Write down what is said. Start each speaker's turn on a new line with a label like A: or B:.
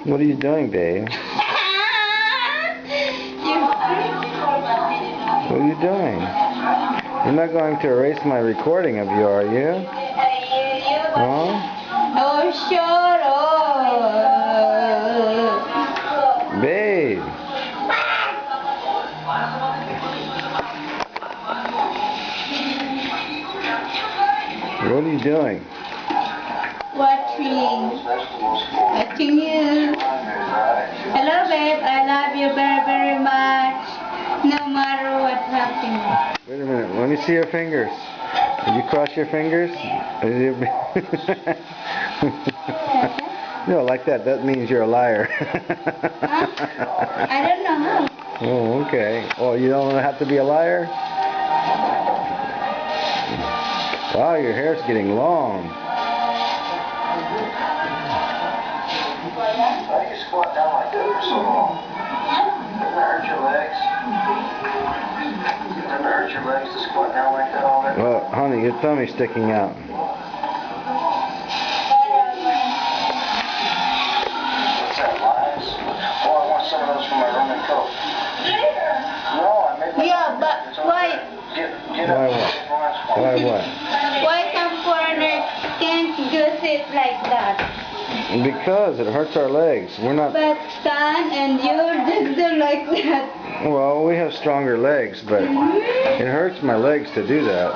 A: What are you doing, babe? What are you doing? You're not going to erase my recording of you, are you? Huh?
B: Oh, shut up.
A: Babe. What are you doing?
B: Watching you. Hello, babe. I love you very, very much. No matter what happens.
A: Wait a minute. Let me see your fingers. Did you cross your fingers? No, like that. That means you're a liar.
B: I don't know how.
A: Oh, okay. Oh, you don't have to be a liar? Wow, your hair's getting long.
C: Why do you squat down like that for so long? Doesn't it hurt your legs? Doesn't it hurt your legs to squat down like that all day?
A: Well, honey, your tummy's sticking out.
C: What's that, lies? Oh, I want some of those for my rum and coke. No, I made my...
B: Yeah, but why?
C: Get
A: Why
C: up.
A: what? Why what?
B: Why some foreigners can't do it like that?
A: Because it hurts our legs. We're not...
B: But son, and you're just do like that.
A: Well, we have stronger legs, but it hurts my legs to do that.